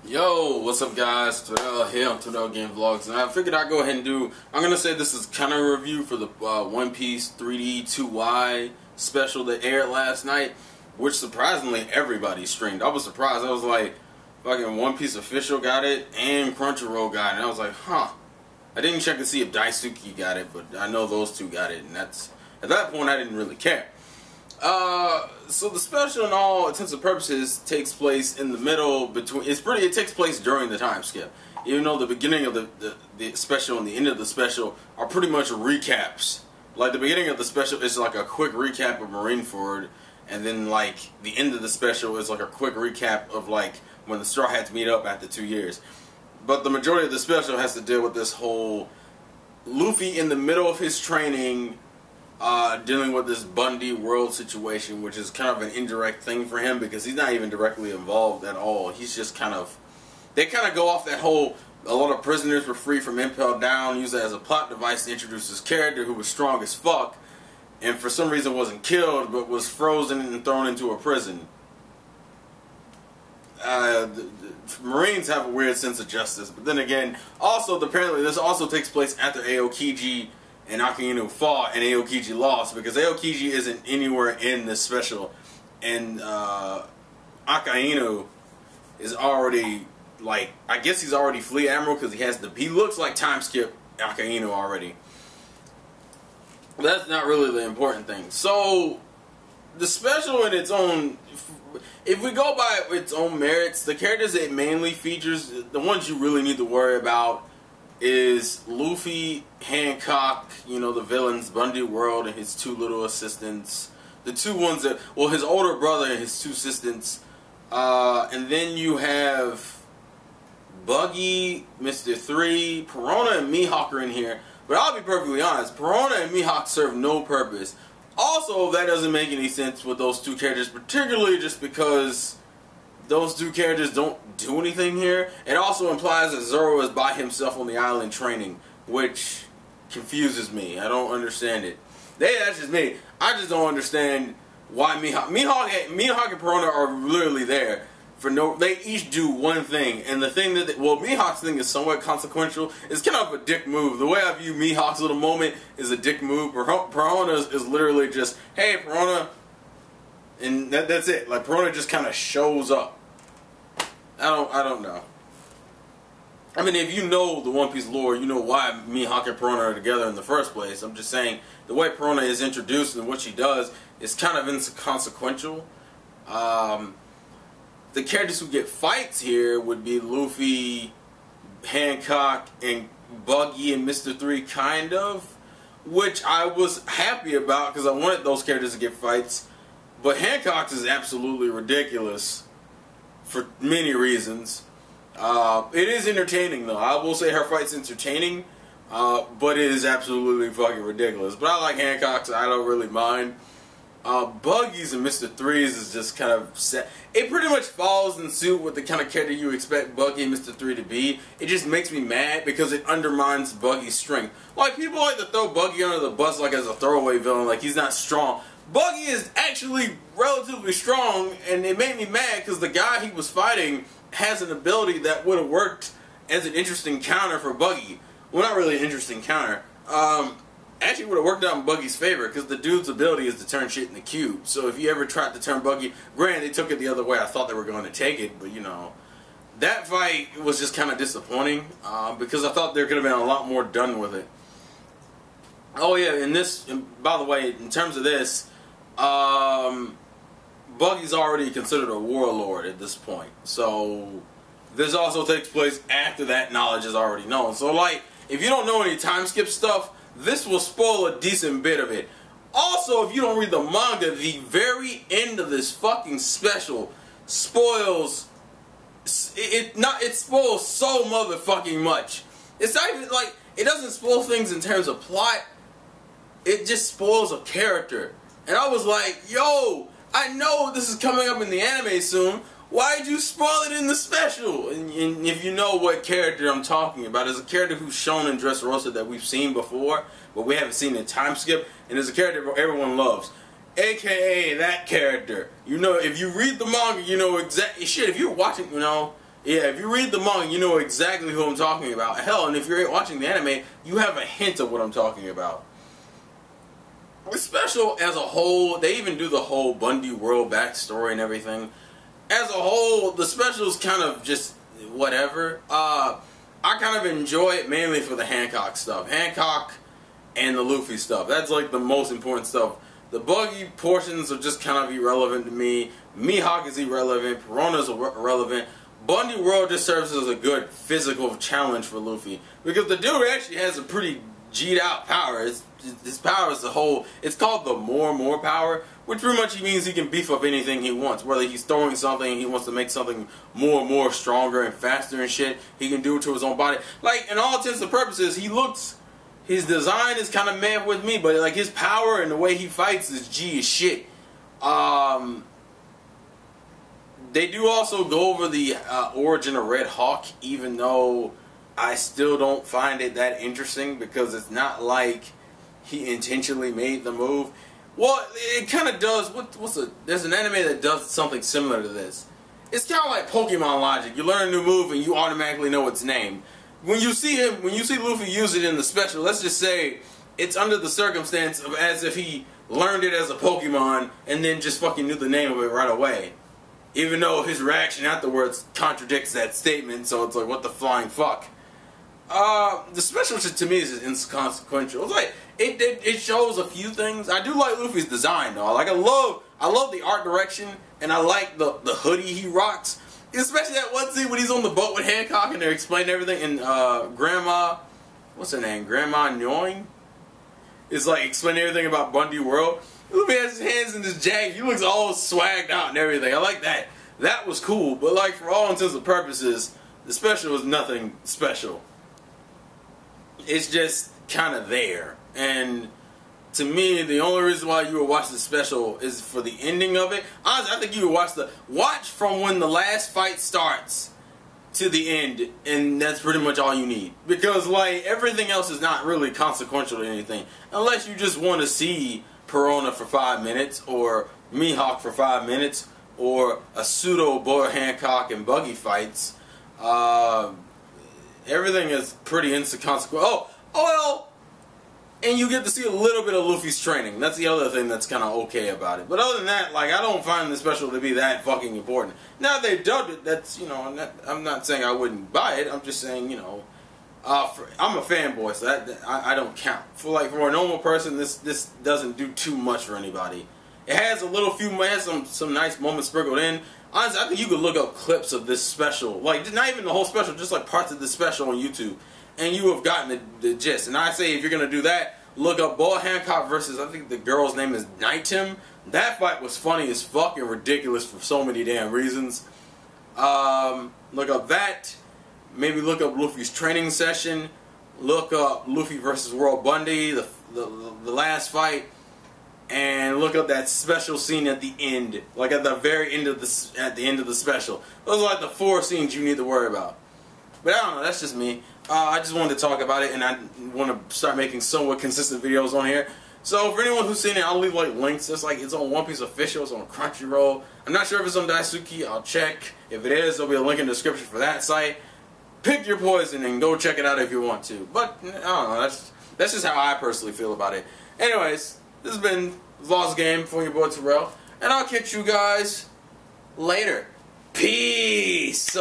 Yo, what's up guys? Terrell here on Terrell Game Vlogs, and I figured I'd go ahead and I'm gonna say this is kind of a review for the One Piece 3D 2Y special that aired last night, which surprisingly everybody streamed. I was surprised. I was like, fucking One Piece Official got it, and Crunchyroll got it, and I was like, huh. I didn't check to see if Daisuke got it, but I know those two got it, and at that point I didn't really care. So the special, in all intents and purposes, takes place in the middle between. It takes place during the time skip, even though the beginning of the special and the end of the special are pretty much recaps. Like the beginning of the special is like a quick recap of Marineford, and then like the end of the special is like a quick recap of like when the Straw Hats meet up after 2 years. But the majority of the special has to deal with this whole Luffy in the middle of his training, dealing with this Bundy world situation, which is kind of an indirect thing for him because he's not even directly involved at all. He's just kind of, they kind of go off that whole, a lot of prisoners were free from Impel Down, use it as a plot device to introduce this character who was strong as fuck, and for some reason wasn't killed, but was frozen and thrown into a prison. Marines have a weird sense of justice, but then again, also apparently this also takes place after Aokiji and Akainu fought and Aokiji lost, because Aokiji isn't anywhere in this special, and Akainu is already, like, I guess he's already Fleet Admiral because he looks like time skip Akainu already. But that's not really the important thing. So the special in its own, if we go by its own merits, the characters it mainly features, the ones you really need to worry about, is Luffy, Hancock, you know, the villains, Bundy World, and his two little assistants. The two ones that, well, his older brother and his two assistants. And then you have Buggy, Mr. 3, Perona, and Mihawk are in here. But I'll be perfectly honest, Perona and Mihawk serve no purpose. Also, that doesn't make any sense with those two characters, particularly just because those two characters don't do anything here. It also implies that Zoro is by himself on the island training, which confuses me. I don't understand it. That's just me. I just don't understand why Mihawk and Perona are literally there for no. They each do one thing, and the thing that Mihawk's thing is somewhat consequential. It's kind of a dick move. The way I view Mihawk's little moment is a dick move. Perona's is literally just, hey, Perona, and that's it. Like, Perona just kind of shows up. I don't know. I mean, if you know the One Piece lore, you know why Mihawk and Perona are together in the first place. I'm just saying, the way Perona is introduced and what she does is kind of inconsequential. The characters who get fights here would be Luffy, Hancock, and Buggy and Mr. 3, kind of. Which I was happy about because I wanted those characters to get fights. But Hancock's is absolutely ridiculous for many reasons. It is entertaining though. I will say her fight's entertaining, but it is absolutely fucking ridiculous. But I like Hancock's, I don't really mind. Buggy's and Mr. 3's is just kind of set. It pretty much falls in suit with the kind of character you expect Buggy and Mr. 3 to be. It just makes me mad because it undermines Buggy's strength. Like, people like to throw Buggy under the bus like as a throwaway villain, like he's not strong. Buggy is actually relatively strong, and it made me mad because the guy he was fighting has an ability that would have worked as an interesting counter for Buggy. Well, not really an interesting counter. Actually would have worked out in Buggy's favor because the dude's ability is to turn shit in the cube. So if you ever tried to turn Buggy, granted they took it the other way. I thought they were going to take it, but you know, that fight was just kind of disappointing because I thought there could have been a lot more done with it. Oh yeah, and by the way, in terms of this, Buggy's already considered a warlord at this point. So this also takes place after that knowledge is already known. So like, if you don't know any time skip stuff, this will spoil a decent bit of it. Also, if you don't read the manga, the very end of this fucking special spoils it spoils so motherfucking much. It's not even like, it doesn't spoil things in terms of plot. It just spoils a character. And I was like, yo, I know this is coming up in the anime soon. Why'd you spoil it in the special? And if you know what character I'm talking about, it's a character who's shown in Dressrosa that we've seen before, but we haven't seen in time skip, and it's a character everyone loves. AKA that character. You know, if you read the manga, you know exactly. Shit, if you're watching, you know, Yeah, if you read the manga, you know exactly who I'm talking about. Hell, and if you're watching the anime, you have a hint of what I'm talking about. The special as a whole, they even do the whole Bundy world backstory and everything. As a whole, the special is kind of just whatever. I kind of enjoy it mainly for the Hancock stuff. Hancock and the Luffy stuff. That's like the most important stuff. The Buggy portions are just kind of irrelevant to me. Mihawk is irrelevant. Perona's irrelevant. Bundy World just serves as a good physical challenge for Luffy. Because the dude actually has a pretty G'd out power. His power is the whole... It's called the more power, which pretty much means he can beef up anything he wants. Whether he's throwing something and he wants to make something more stronger and faster and shit, he can do it to his own body. Like, in all intents and purposes, he looks... His design is kind of mad with me, but like his power and the way he fights is G as shit. They do also go over the origin of Red Hawk, even though I still don't find it that interesting because it's not like he intentionally made the move. Well, it kind of does. There's an anime that does something similar to this. It's kind of like Pokemon logic. You learn a new move and you automatically know its name. When you see Luffy use it in the special, let's just say it's under the circumstance of as if he learned it as a Pokemon and then just fucking knew the name of it right away. Even though his reaction afterwards contradicts that statement, so it's like, what the flying fuck? The special to me is inconsequential. It's like it shows a few things. I do like Luffy's design though. Like I love the art direction, and I like the hoodie he rocks. Especially that one scene when he's on the boat with Hancock and they're explaining everything, and Grandma, what's her name? Grandma Nyoing is like explaining everything about Bundy World. Luffy has his hands in his jacket. He looks all swagged out and everything. I like that. That was cool. But like for all intents and purposes, the special was nothing special. It's just kind of there. And to me, the only reason why you would watch the special is for the ending of it. Honestly, I think you would watch from when the last fight starts to the end, and that's pretty much all you need. Because like everything else is not really consequential to anything, unless you just want to see Perona for 5 minutes, or Mihawk for 5 minutes, or a pseudo Boy Hancock and Buggy fights. Everything is pretty inconsequential. Oh well. And you get to see a little bit of Luffy's training. That's the other thing that's kind of okay about it. But other than that, like, I don't find the special to be that fucking important. Now they've dubbed it, that's, you know, I'm not saying I wouldn't buy it. I'm just saying, you know, I'm a fanboy, so I don't count. For a normal person, this doesn't do too much for anybody. It has some nice moments sprinkled in. Honestly, I think you could look up clips of this special. Like, not even the whole special, just like parts of this special on YouTube. And you have gotten the gist. And I say if you're going to do that, look up Boy Hancock versus, I think the girl's name is Nightim. That fight was funny as fuck and ridiculous for so many damn reasons. Look up that. Maybe look up Luffy's training session. Look up Luffy versus World Bundy, the last fight. And look up that special scene at the end. Like at the very end of the special. Those are like the 4 scenes you need to worry about. But I don't know, that's just me. I just wanted to talk about it, and I want to start making somewhat consistent videos on here. So for anyone who's seen it, I'll leave like links. It's on One Piece Official. It's on Crunchyroll. I'm not sure if it's on Daisuke. I'll check. If it is, there'll be a link in the description for that site. Pick your poison and go check it out if you want to. But I don't know. That's just how I personally feel about it. Anyways, this has been Lost Game for your boy Terrell, and I'll catch you guys later. Peace.